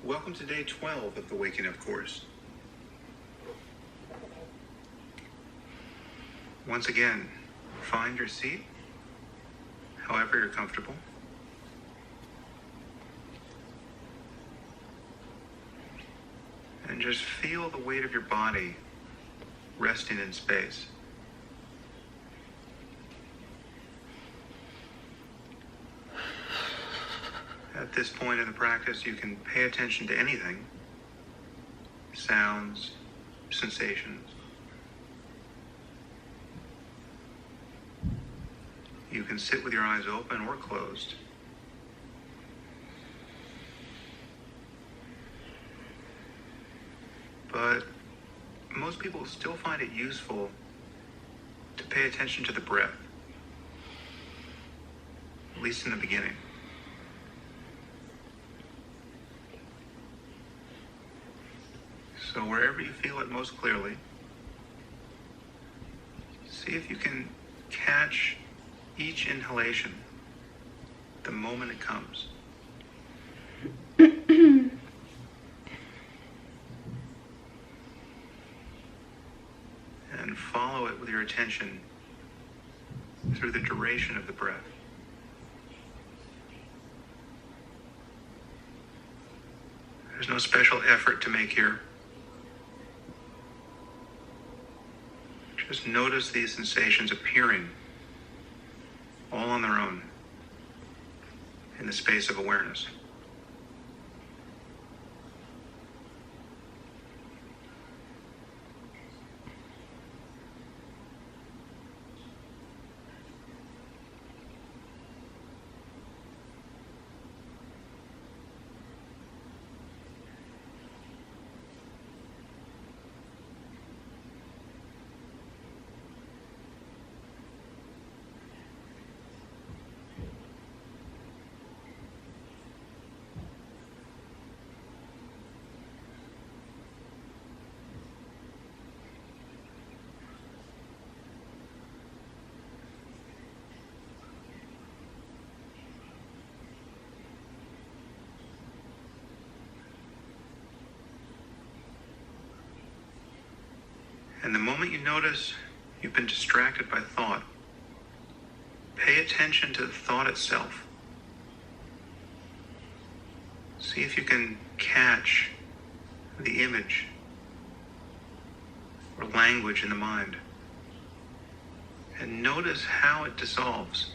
Welcome to day 12 of the Waking Up course. Once again, find your seat, however you're comfortable. And just feel the weight of your body resting in space. At this point in the practice, you can pay attention to anything, sounds, sensations. You can sit with your eyes open or closed. But most people still find it useful to pay attention to the breath, at least in the beginning. So wherever you feel it most clearly, see if you can catch each inhalation the moment it comes. And follow it with your attention through the duration of the breath. There's no special effort to make here. Just notice these sensations appearing all on their own in the space of awareness. And the moment you notice you've been distracted by thought, pay attention to the thought itself. See if you can catch the image or language in the mind. And notice how it dissolves.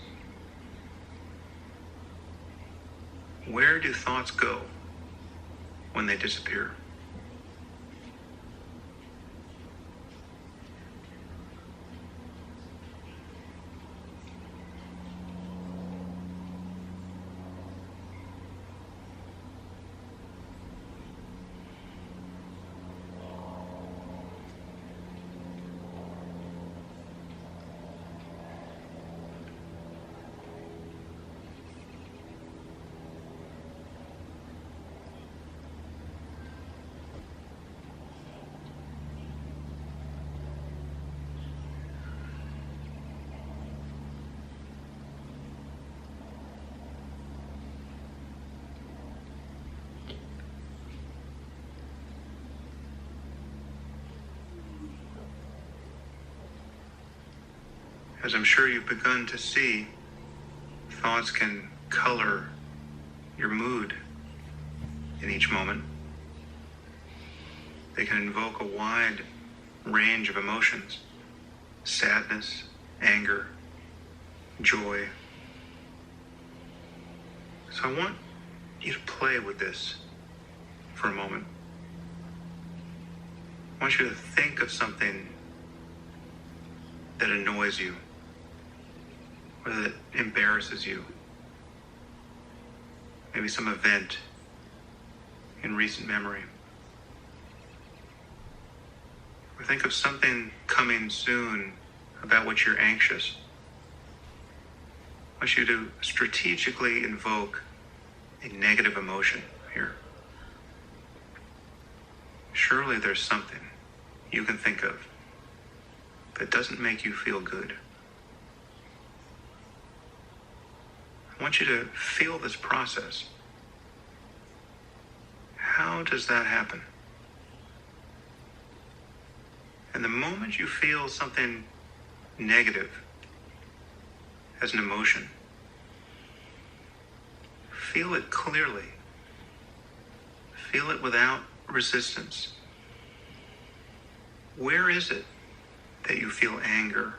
Where do thoughts go when they disappear? As I'm sure you've begun to see, thoughts can color your mood in each moment. They can invoke a wide range of emotions: sadness, anger, joy. So I want you to play with this for a moment. I want you to think of something that annoys you, or that embarrasses you. Maybe some event in recent memory. Or think of something coming soon about which you're anxious. I want you to strategically invoke a negative emotion here. Surely there's something you can think of that doesn't make you feel good. I want you to feel this process. How How does that happen? And the moment you feel something negative as an emotion, feel it clearly. Feel it without resistance. Where is it that you feel anger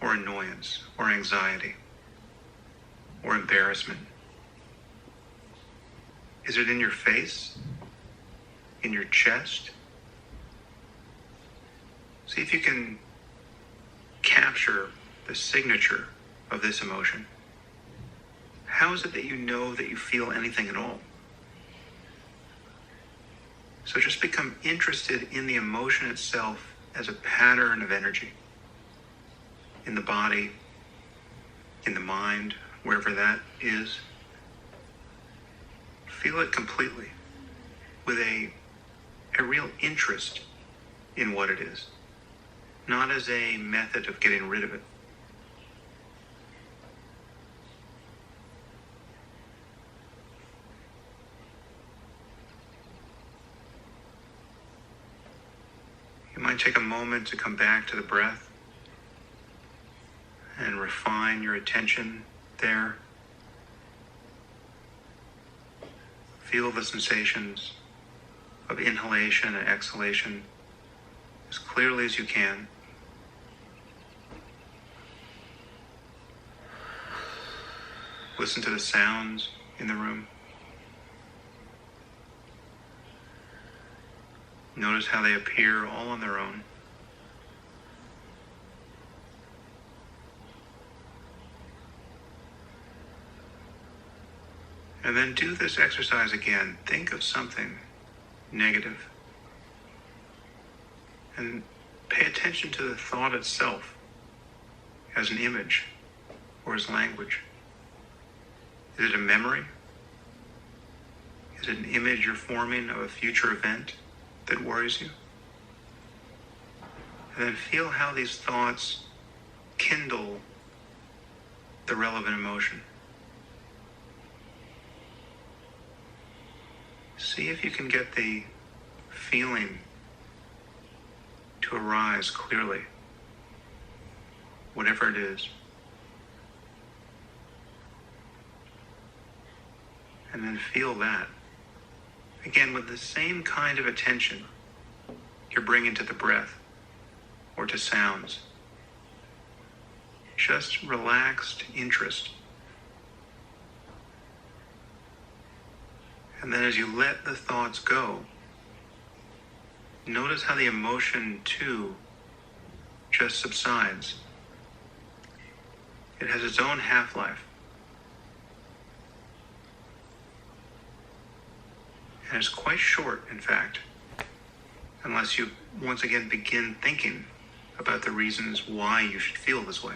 or annoyance or anxiety or embarrassment? Is it in your face? In your chest? See if you can capture the signature of this emotion. How is it that you know that you feel anything at all? So just become interested in the emotion itself as a pattern of energy. In the body, in the mind, wherever that is. Feel it completely with a real interest in what it is, not as a method of getting rid of it. You might take a moment to come back to the breath and refine your attention there. Feel the sensations of inhalation and exhalation as clearly as you can. Listen to the sounds in the room. Notice how they appear all on their own. And then do this exercise again. Think of something negative. And pay attention to the thought itself as an image or as language. Is it a memory? Is it an image you're forming of a future event that worries you? And then feel how these thoughts kindle the relevant emotion. See if you can get the feeling to arise clearly, whatever it is. And then feel that. Again, with the same kind of attention you're bringing to the breath or to sounds. Just relaxed interest. And then as you let the thoughts go, notice how the emotion too just subsides. It has its own half-life. And it's quite short, in fact, unless you once again begin thinking about the reasons why you should feel this way.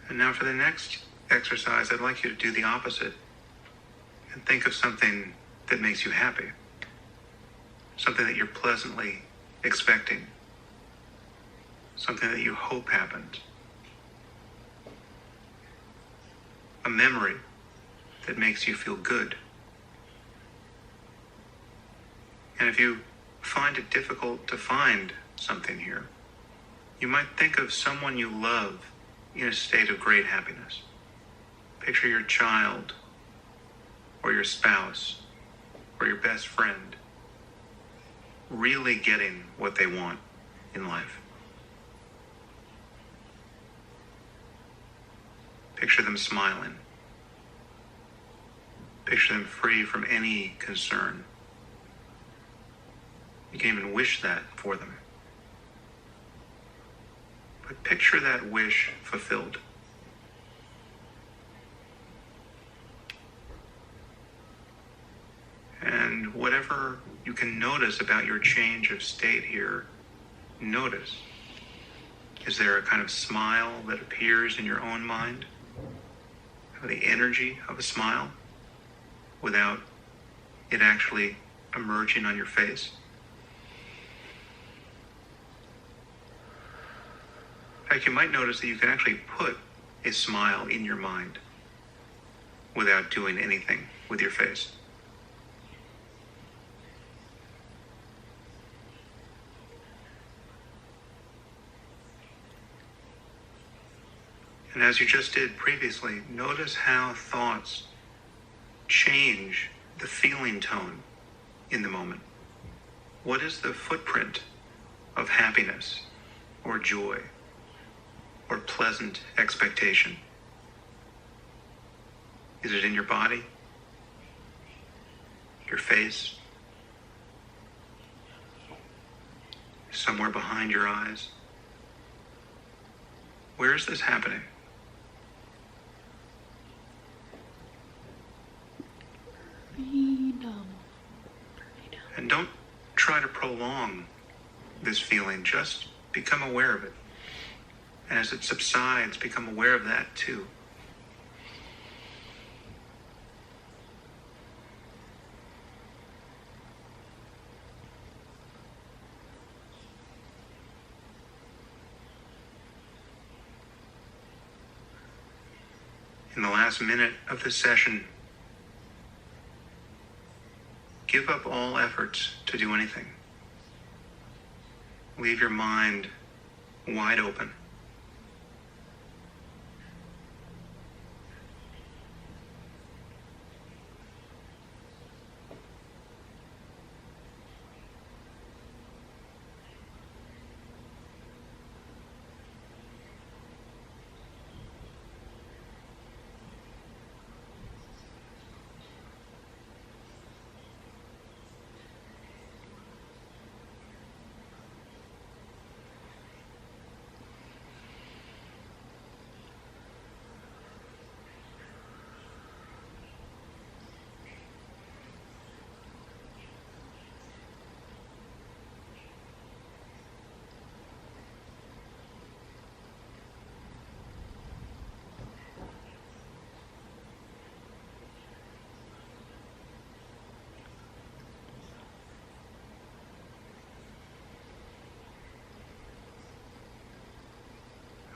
And now for the next exercise, I'd like you to do the opposite and think of something that makes you happy, something that you're pleasantly expecting, something that you hope happens, a memory that makes you feel good. And if you find it difficult to find something here, you might think of someone you love in a state of great happiness. Picture your child, or your spouse, or your best friend, really getting what they want in life. Picture them smiling. Picture them free from any concern. You can even wish that for them. But picture that wish fulfilled. And whatever you can notice about your change of state here, notice. Is there a kind of smile that appears in your own mind? The energy of a smile without it actually emerging on your face? In fact, you might notice that you can actually put a smile in your mind without doing anything with your face. And as you just did previously, notice how thoughts change the feeling tone in the moment. What is the footprint of happiness or joy or pleasant expectation? Is it in your body? Your face? Somewhere behind your eyes? Where is this happening? And don't try to prolong this feeling, just become aware of it. And as it subsides, become aware of that too. In the last minute of this session, give up all efforts to do anything. Leave your mind wide open.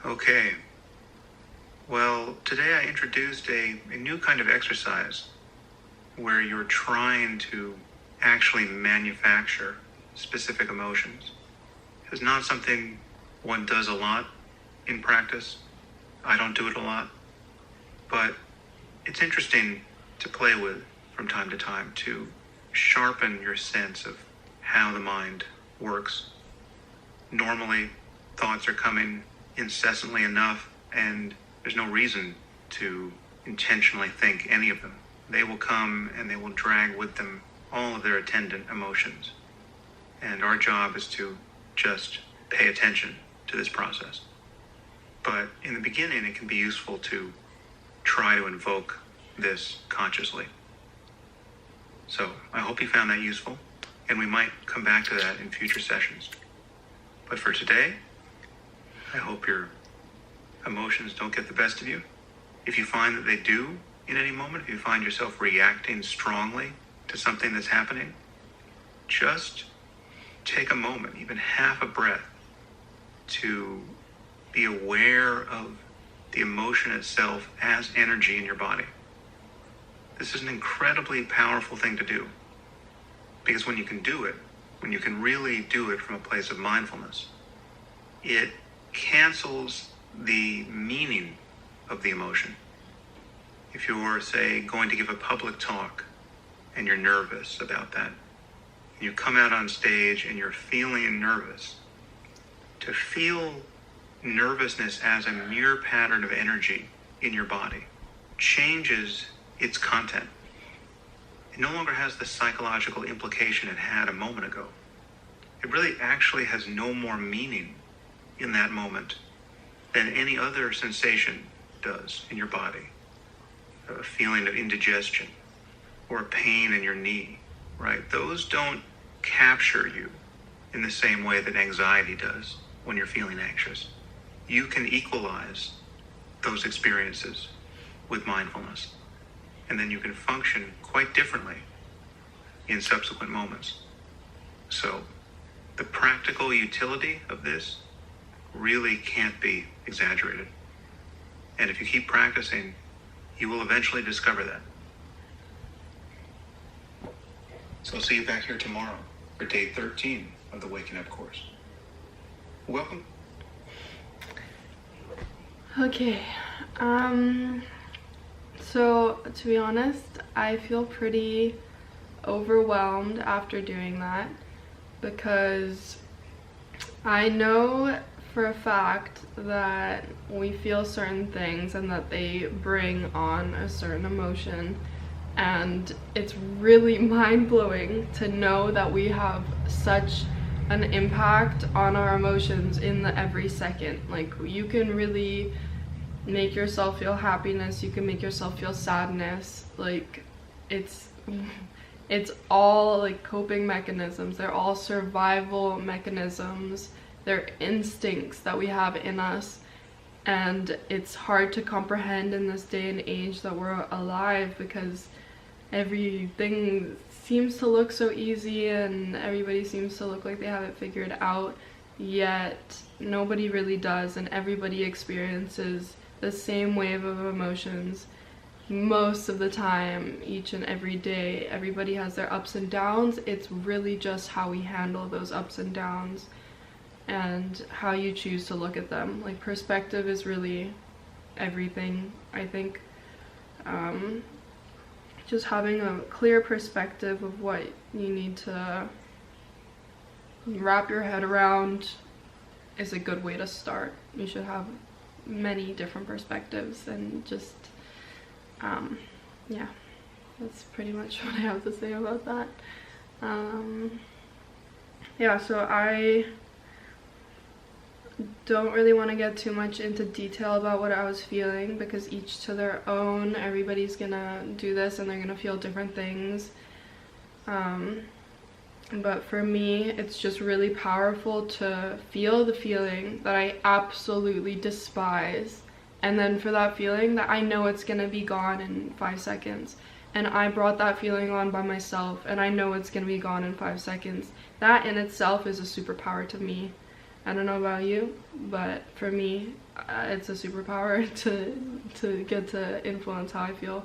Okay. Well, today I introduced a new kind of exercise where you're trying to actually manufacture specific emotions. It's not something one does a lot in practice. I don't do it a lot. But it's interesting to play with from time to time to sharpen your sense of how the mind works. Normally, thoughts are coming incessantly enough, and there's no reason to intentionally think any of them. They will come and they will drag with them all of their attendant emotions. And our job is to just pay attention to this process. But in the beginning, it can be useful to try to invoke this consciously. So I hope you found that useful, and we might come back to that in future sessions. But for today, I hope your emotions don't get the best of you. If you find that they do in any moment, if you find yourself reacting strongly to something that's happening, just take a moment, even half a breath, to be aware of the emotion itself as energy in your body. This is an incredibly powerful thing to do, because when you can do it, when you can really do it from a place of mindfulness, it cancels the meaning of the emotion. If you're, say, going to give a public talk and you're nervous about that, and you come out on stage and you're feeling nervous, to feel nervousness as a mere pattern of energy in your body changes its content. It no longer has the psychological implication it had a moment ago. It really actually has no more meaning in that moment than any other sensation does in your body. A feeling of indigestion, or a pain in your knee, right? Those don't capture you in the same way that anxiety does when you're feeling anxious. You can equalize those experiences with mindfulness, and then you can function quite differently in subsequent moments. So the practical utility of this really can't be exaggerated. And if you keep practicing, you will eventually discover that. So I'll see you back here tomorrow for day 13 of the Waking Up course. Welcome. Okay, so to be honest, I feel pretty overwhelmed after doing that, because I know for a fact that we feel certain things and that they bring on a certain emotion, and it's really mind-blowing to know that we have such an impact on our emotions in the every second. Like, you can really make yourself feel happiness, you can make yourself feel sadness. Like, it's all like coping mechanisms, they're all survival mechanisms, they're instincts that we have in us, and it's hard to comprehend in this day and age that we're alive, because everything seems to look so easy and everybody seems to look like they have it figured out, yet nobody really does, and everybody experiences the same wave of emotions most of the time, each and every day. Everybody has their ups and downs. It's really just how we handle those ups and downs and how you choose to look at them. Like, perspective is really everything, I think. Just having a clear perspective of what you need to wrap your head around is a good way to start. You should have many different perspectives, and just yeah, that's pretty much what I have to say about that. Yeah, so I don't really want to get too much into detail about what I was feeling, because each to their own. Everybody's gonna do this and they're gonna feel different things, but for me it's just really powerful to feel the feeling that I absolutely despise, and then for that feeling that I know it's gonna be gone in 5 seconds, and I brought that feeling on by myself, and I know it's gonna be gone in 5 seconds. That in itself is a superpower to me. I don't know about you, but for me, it's a superpower to get to influence how I feel.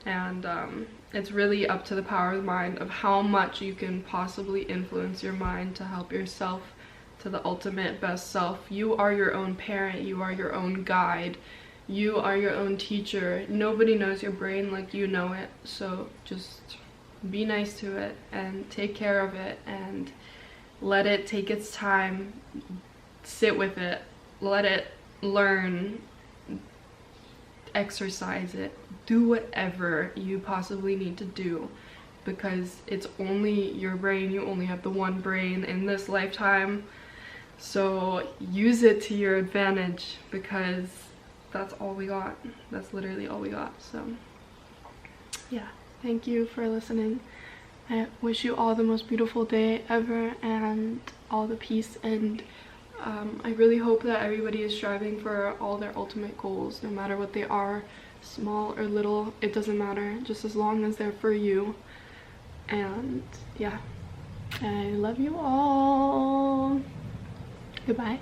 And it's really up to the power of the mind of how much you can possibly influence your mind to help yourself to the ultimate best self. You are your own parent, you are your own guide, you are your own teacher. Nobody knows your brain like you know it, so just be nice to it and take care of it and let it take its time. Sit with it, let it learn, exercise it, do whatever you possibly need to do, because it's only your brain. You only have the one brain in this lifetime, so use it to your advantage, because that's all we got. That's literally all we got. So yeah, thank you for listening. I wish you all the most beautiful day ever and all the peace, and I really hope that everybody is striving for all their ultimate goals, no matter what they are, small or little. It doesn't matter, just as long as they're for you. And yeah, I love you all. Goodbye.